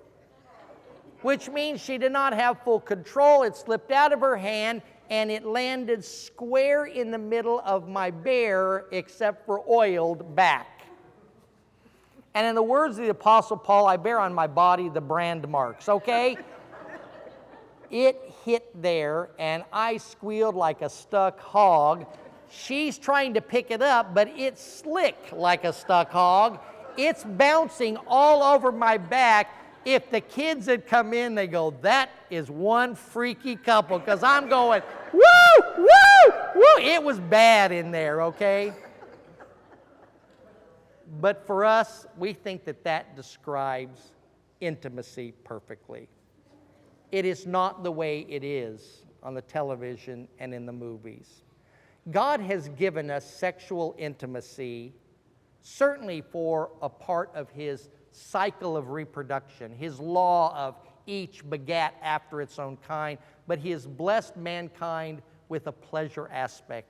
which means she did not have full control. It slipped out of her hand, and it landed square in the middle of my bear, except for oiled back. And in the words of the Apostle Paul, I bear on my body the brand marks, okay? It hit there, and I squealed like a stuck hog. She's trying to pick it up, but it's slick like a stuck hog. It's bouncing all over my back. If the kids had come in, they go, that is one freaky couple, because I'm going, woo, woo, woo. It was bad in there, okay? But for us, we think that that describes intimacy perfectly. It is not the way it is on the television and in the movies. God has given us sexual intimacy, certainly for a part of His cycle of reproduction, His law of each begat after its own kind, but He has blessed mankind with a pleasure aspect.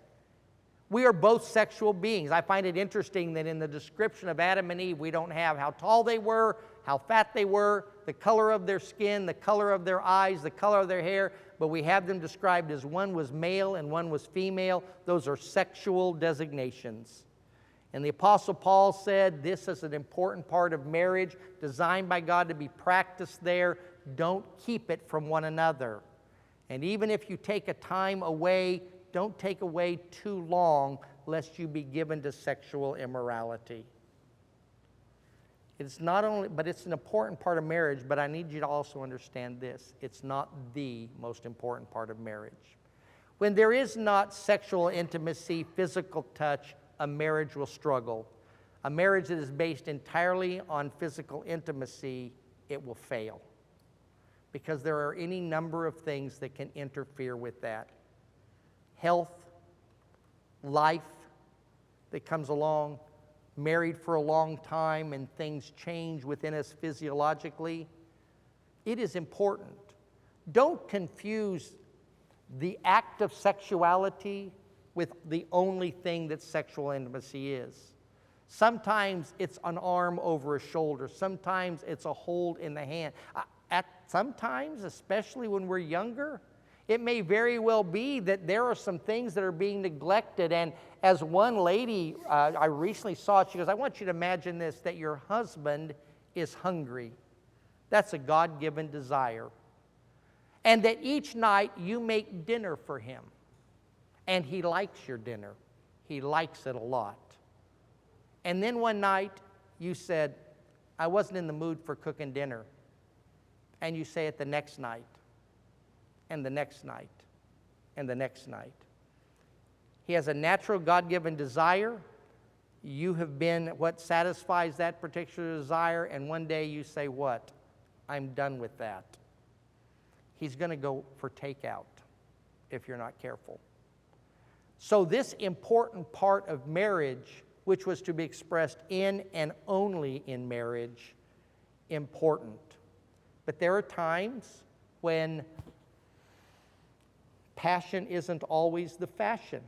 We are both sexual beings. I find it interesting that in the description of Adam and Eve, we don't have how tall they were, how fat they were, the color of their skin, the color of their eyes, the color of their hair, but we have them described as one was male and one was female. Those are sexual designations. And the Apostle Paul said this is an important part of marriage, designed by God to be practiced there. Don't keep it from one another. And even if you take a time away, don't take away too long, lest you be given to sexual immorality. It's not only, but it's an important part of marriage, but I need you to also understand this. It's not the most important part of marriage. When there is not sexual intimacy, physical touch, a marriage will struggle. A marriage that is based entirely on physical intimacy, it will fail. Because there are any number of things that can interfere with that. Health, life that comes along, married for a long time and things change within us physiologically. It is important. Don't confuse the act of sexuality with the only thing that sexual intimacy is. Sometimes it's an arm over a shoulder. Sometimes it's a hold in the hand. Sometimes, especially when we're younger, it may very well be that there are some things that are being neglected. And as one lady I recently saw, she goes, I want you to imagine this, that your husband is hungry. That's a God-given desire. And that each night you make dinner for him. And he likes your dinner. He likes it a lot. And then one night you said, I wasn't in the mood for cooking dinner. And you say it the next night, and the next night, and the next night. He has a natural God-given desire. You have been what satisfies that particular desire, and one day you say, what? I'm done with that. He's going to go for takeout if you're not careful. So this important part of marriage, which was to be expressed in and only in marriage, important. But there are times when passion isn't always the fashion.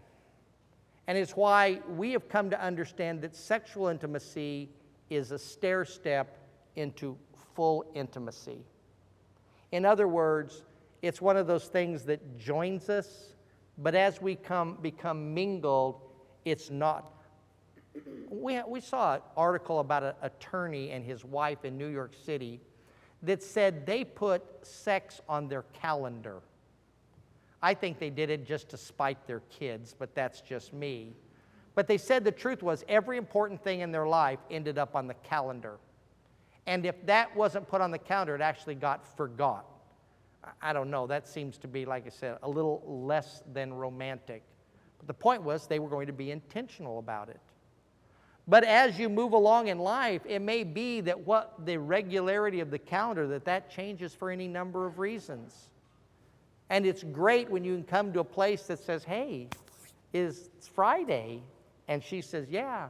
And it's why we have come to understand that sexual intimacy is a stair step into full intimacy. In other words, it's one of those things that joins us, but as we become mingled, it's not. We saw an article about an attorney and his wife in New York City that said they put sex on their calendar. I think they did it just to spite their kids, but that's just me. But they said the truth was every important thing in their life ended up on the calendar. And if that wasn't put on the calendar, it actually got forgot. I don't know, that seems to be, like I said, a little less than romantic. But the point was they were going to be intentional about it. But as you move along in life, it may be that what the regularity of the calendar, that changes for any number of reasons. And it's great when you can come to a place that says, hey, it's Friday. And she says, yeah,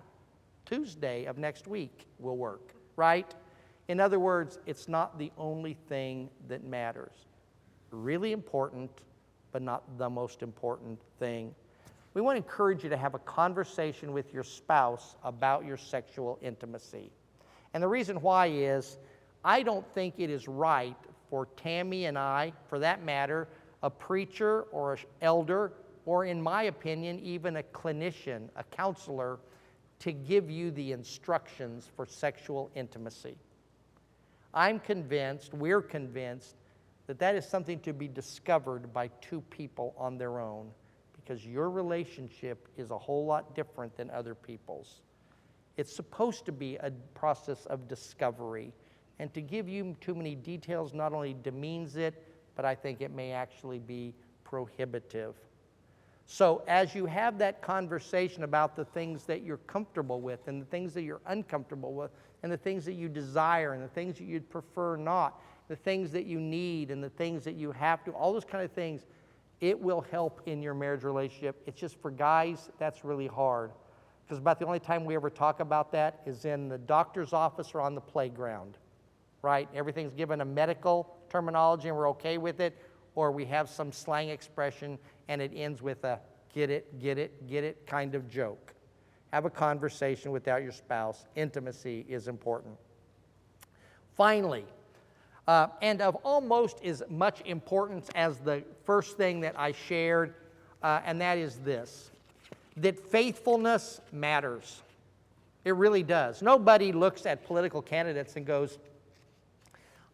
Tuesday of next week will work, right? In other words, it's not the only thing that matters. Really important, but not the most important thing. We want to encourage you to have a conversation with your spouse about your sexual intimacy. And the reason why is, I don't think it is right for Tammy and I, for that matter, a preacher or an elder, or in my opinion, even a clinician, a counselor, to give you the instructions for sexual intimacy. I'm convinced, we're convinced, that is something to be discovered by two people on their own, because your relationship is a whole lot different than other people's. It's supposed to be a process of discovery, and to give you too many details not only demeans it, but I think it may actually be prohibitive. So as you have that conversation about the things that you're comfortable with and the things that you're uncomfortable with and the things that you desire and the things that you'd prefer not, the things that you need and the things that you have to, all those kind of things, it will help in your marriage relationship. It's just for guys, that's really hard. Because about the only time we ever talk about that is in the doctor's office or on the playground, right? Everything's given a medical terminology and we're okay with it, or we have some slang expression and it ends with a get it kind of joke. Have a conversation without your spouse. Intimacy is important. Finally, and of almost as much importance as the first thing that I shared, and that is this, that faithfulness matters. It really does. Nobody looks at political candidates and goes,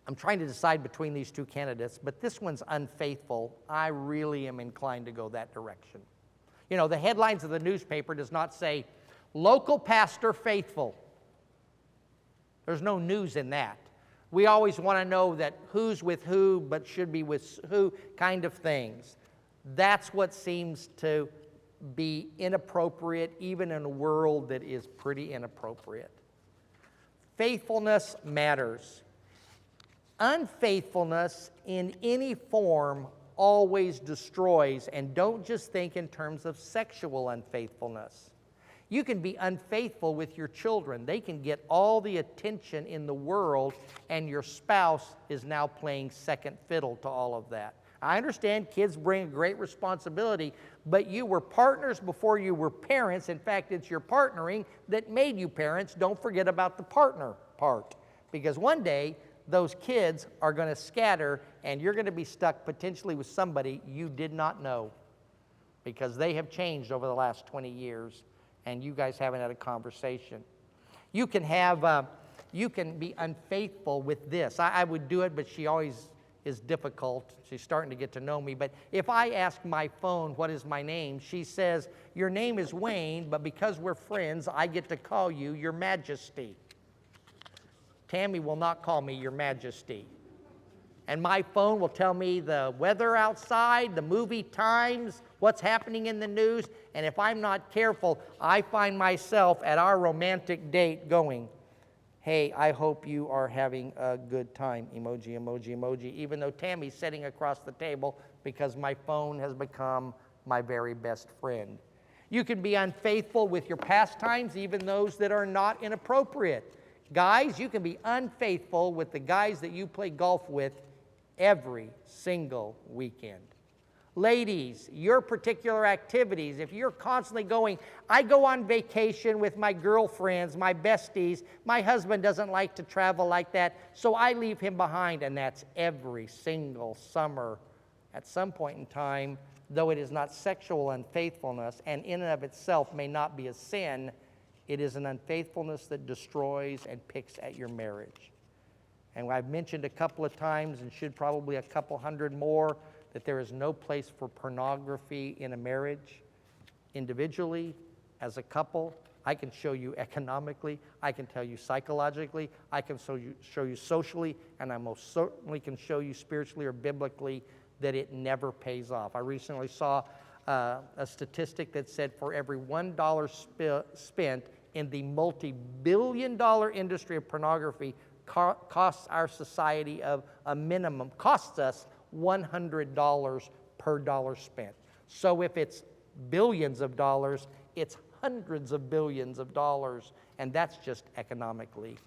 I'm trying to decide between these two candidates, but this one's unfaithful. I really am inclined to go that direction. You know, the headlines of the newspaper does not say, local pastor faithful. There's no news in that. We always want to know that who's with who, but should be with who kind of things. That's what seems to be inappropriate, even in a world that is pretty inappropriate. Faithfulness matters. Unfaithfulness in any form always destroys, and don't just think in terms of sexual unfaithfulness. You can be unfaithful with your children. They can get all the attention in the world, and your spouse is now playing second fiddle to all of that. I understand kids bring a great responsibility, but you were partners before you were parents. In fact, it's your partnering that made you parents. Don't forget about the partner part, because one day those kids are going to scatter, and you're going to be stuck potentially with somebody you did not know, because they have changed over the last 20 years, and you guys haven't had a conversation. You can be unfaithful with this. I would do it, but she always is difficult. She's starting to get to know me. But if I ask my phone, what is my name? She says, your name is Wayne, but because we're friends, I get to call you Your Majesty. Tammy will not call me Your Majesty. And my phone will tell me the weather outside, the movie times, what's happening in the news. And if I'm not careful, I find myself at our romantic date going, hey, I hope you are having a good time, emoji, emoji, emoji, even though Tammy's sitting across the table, because my phone has become my very best friend. You can be unfaithful with your pastimes, even those that are not inappropriate. Guys, you can be unfaithful with the guys that you play golf with every single weekend. Ladies, your particular activities, if you're constantly going, I go on vacation with my girlfriends, my besties, my husband doesn't like to travel like that, so I leave him behind, and that's every single summer. At some point in time, though it is not sexual unfaithfulness, and in and of itself may not be a sin, it is an unfaithfulness that destroys and picks at your marriage. And I've mentioned a couple of times, and should probably a couple hundred more, that there is no place for pornography in a marriage. Individually, as a couple, I can show you economically, I can tell you psychologically, I can show you socially, and I most certainly can show you spiritually or biblically that it never pays off. I recently saw a statistic that said for every $1 spent in the multi-billion-dollar industry of pornography costs our society of a minimum, costs us $100 per dollar spent. So if it's billions of dollars, it's hundreds of billions of dollars, and that's just economically.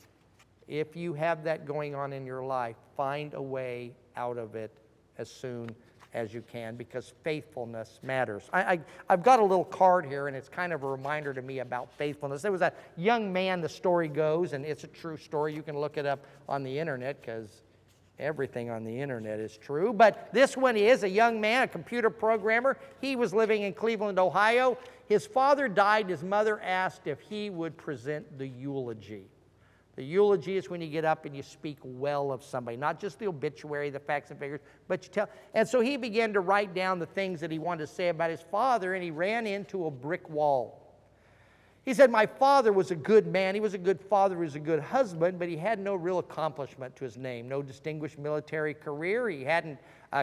If you have that going on in your life, find a way out of it as soon as you can, because faithfulness matters. I've got a little card here, and it's kind of a reminder to me about faithfulness. There was a young man, the story goes, and it's a true story. You can look it up on the internet, because everything on the internet is true. But this one is a young man, a computer programmer. He was living in Cleveland, Ohio. His father died. His mother asked if he would present the eulogy. The eulogy is when you get up and you speak well of somebody, not just the obituary, the facts and figures, but you tell. And so he began to write down the things that he wanted to say about his father, and he ran into a brick wall. He said, my father was a good man. He was a good father. He was a good husband, but he had no real accomplishment to his name, no distinguished military career. He hadn't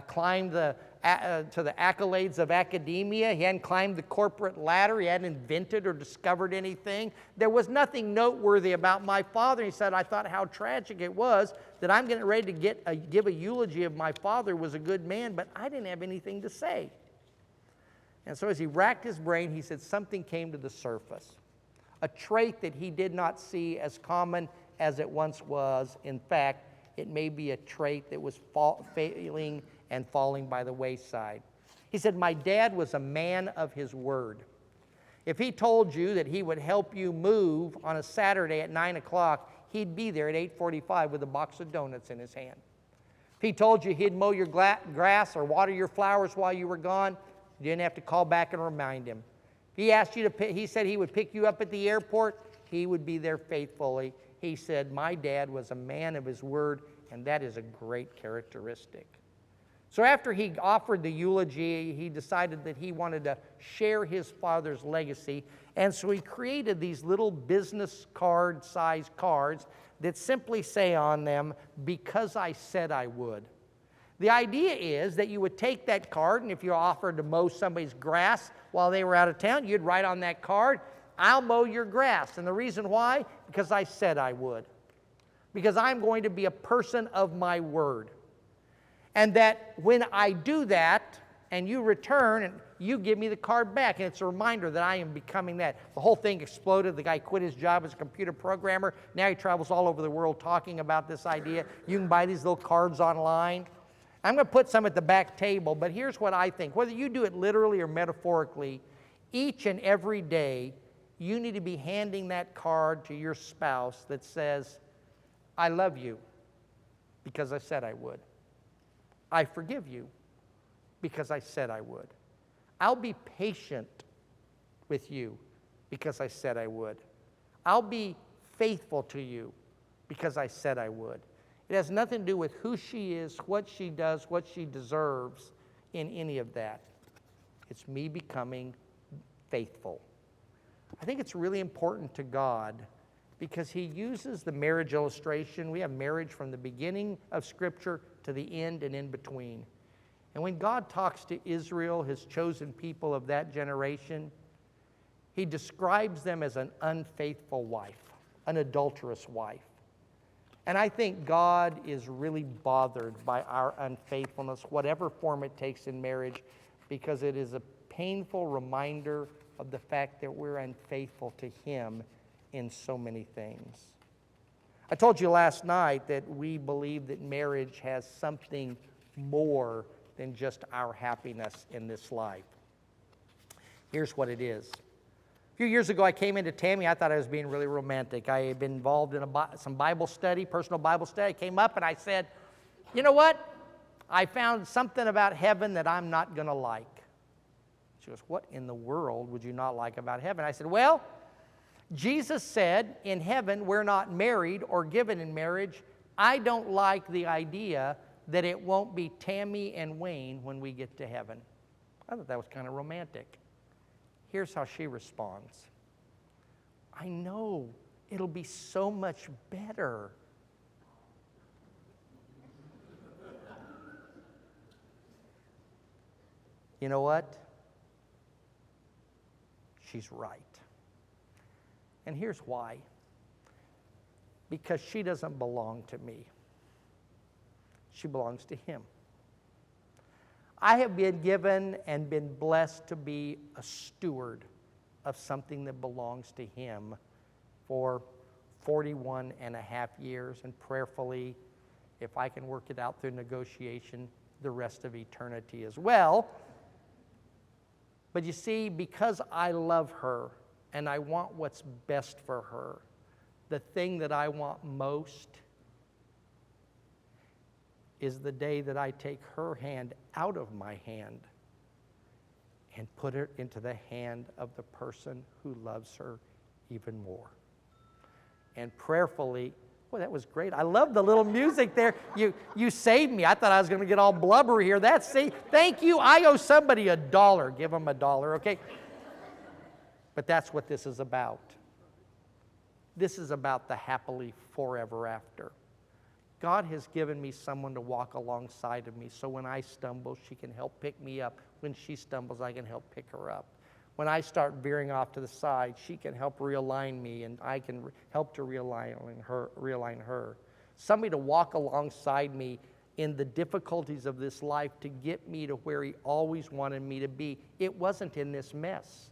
climbed to the accolades of academia. He hadn't climbed the corporate ladder. He hadn't invented or discovered anything. There was nothing noteworthy about my father. He said, I thought how tragic it was that I'm getting ready to give a eulogy of my father was a good man, but I didn't have anything to say. And so as he racked his brain, he said something came to the surface. A trait that he did not see as common as it once was. In fact, it may be a trait that was failing and falling by the wayside. He said, my dad was a man of his word. If he told you that he would help you move on a Saturday at 9 o'clock, he'd be there at 8:45 with a box of donuts in his hand. If he told you he'd mow your grass or water your flowers while you were gone, you didn't have to call back and remind him. He asked you to, he said he would pick you up at the airport, he would be there faithfully. He said, my dad was a man of his word, and that is a great characteristic. So after he offered the eulogy, he decided that he wanted to share his father's legacy. And so he created these little business card-sized cards that simply say on them, "Because I said I would." The idea is that you would take that card, and if you offered to mow somebody's grass while they were out of town, you'd write on that card, "I'll mow your grass." And the reason why? Because I said I would. Because I'm going to be a person of my word. And that when I do that, and you return, and you give me the card back, and it's a reminder that I am becoming that. The whole thing exploded. The guy quit his job as a computer programmer. Now he travels all over the world talking about this idea. You can buy these little cards online. I'm going to put some at the back table, but here's what I think. Whether you do it literally or metaphorically, each and every day, you need to be handing that card to your spouse that says, "I love you because I said I would. I forgive you because I said I would. I'll be patient with you because I said I would. I'll be faithful to you because I said I would." It has nothing to do with who she is, what she does, what she deserves in any of that. It's me becoming faithful. I think it's really important to God because he uses the marriage illustration. We have marriage from the beginning of Scripture to the end and in between. And when God talks to Israel, his chosen people of that generation, he describes them as an unfaithful wife, an adulterous wife. And I think God is really bothered by our unfaithfulness, whatever form it takes in marriage, because it is a painful reminder of the fact that we're unfaithful to him in so many things. I told you last night that we believe that marriage has something more than just our happiness in this life. Here's what it is. A few years ago, I came into Tammy. I thought I was being really romantic. I had been involved in some Bible study, personal Bible study. I came up and I said, "You know what? I found something about heaven that I'm not going to like." She goes, "What in the world would you not like about heaven?" I said, "Well, Jesus said in heaven we're not married or given in marriage. I don't like the idea that it won't be Tammy and Wayne when we get to heaven." I thought that was kind of romantic. Here's how she responds. "I know it'll be so much better." You know what? She's right. And here's why. Because she doesn't belong to me. She belongs to him. I have been given and been blessed to be a steward of something that belongs to him for 41 and a half years, and prayerfully, if I can work it out through negotiation, the rest of eternity as well. But you see, because I love her and I want what's best for her, the thing that I want most is the day that I take her hand out of my hand and put it into the hand of the person who loves her even more. And prayerfully, boy, that was great. I love the little music there. You saved me. I thought I was going to get all blubbery here. Thank you. I owe somebody $1. Give them $1, okay? But that's what this is about. This is about the happily forever after. God has given me someone to walk alongside of me, so when I stumble, she can help pick me up. When she stumbles, I can help pick her up. When I start veering off to the side, she can help realign me, and I can help to realign her. Somebody to walk alongside me in the difficulties of this life to get me to where he always wanted me to be. It wasn't in this mess.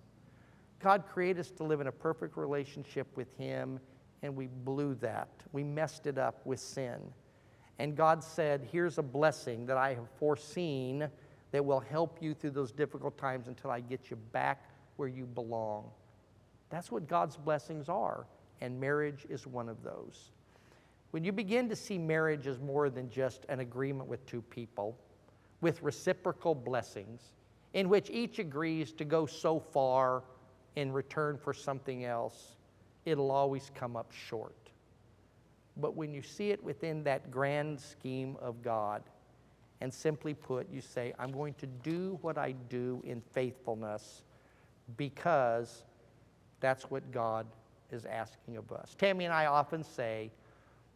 God created us to live in a perfect relationship with him, and we blew that. We messed it up with sin. And God said, here's a blessing that I have foreseen that will help you through those difficult times until I get you back where you belong. That's what God's blessings are, and marriage is one of those. When you begin to see marriage as more than just an agreement with two people, with reciprocal blessings, in which each agrees to go so far in return for something else, it'll always come up short. But when you see it within that grand scheme of God, And simply put, you say, I'm going to do what I do in faithfulness because that's what God is asking of us. Tammy and I often say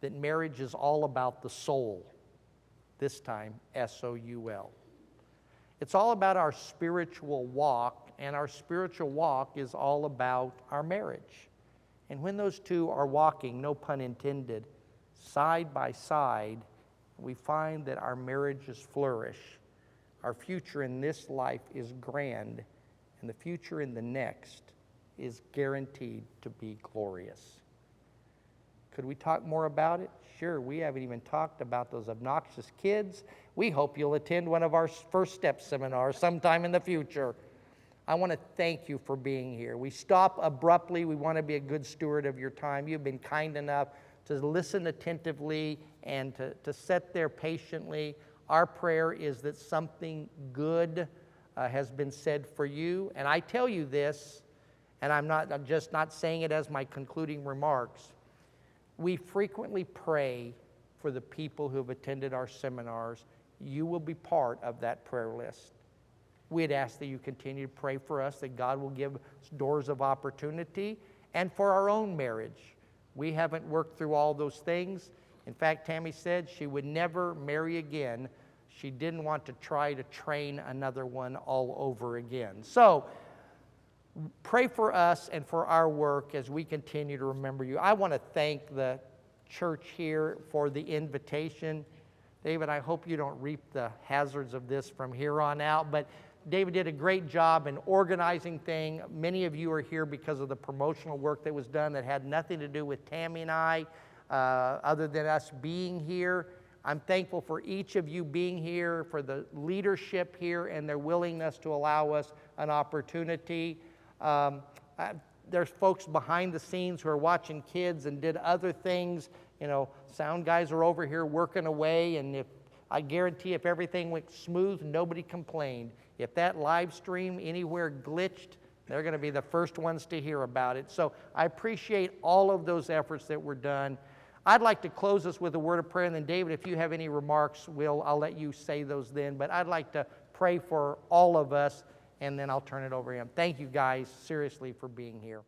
that marriage is all about the soul. This time, S-O-U-L. It's all about our spiritual walk, and our spiritual walk is all about our marriage. And when those two are walking, no pun intended, side by side, we find that our marriages flourish. Our future in this life is grand, and the future in the next is guaranteed to be glorious. Could we talk more about it? Sure, we haven't even talked about those obnoxious kids. We hope you'll attend one of our First Step seminars sometime in the future. I want to thank you for being here. We stop abruptly. We want to be a good steward of your time. You've been kind enough to listen attentively and to sit there patiently. Our prayer is that something good has been said for you. And I tell you this, and I'm just not saying it as my concluding remarks. We frequently pray for the people who have attended our seminars. You will be part of that prayer list. We'd ask that you continue to pray for us, that God will give us doors of opportunity, and for our own marriage. We haven't worked through all those things. In fact, Tammy said she would never marry again. She didn't want to try to train another one all over again. So, pray for us and for our work as we continue to remember you. I want to thank the church here for the invitation. David, I hope you don't reap the hazards of this from here on out, but David did a great job in organizing things. Many of you are here because of the promotional work that was done that had nothing to do with Tammy and I, other than us being here. I'm thankful for each of you being here, for the leadership here and their willingness to allow us an opportunity. There's folks behind the scenes who are watching kids and did other things. You know, sound guys are over here working away, and I guarantee if everything went smooth, nobody complained. If that live stream anywhere glitched, they're going to be the first ones to hear about it. So I appreciate all of those efforts that were done. I'd like to close this with a word of prayer, and then David, if you have any remarks, I'll let you say those then. But I'd like to pray for all of us, and then I'll turn it over to him. Thank you guys, seriously, for being here.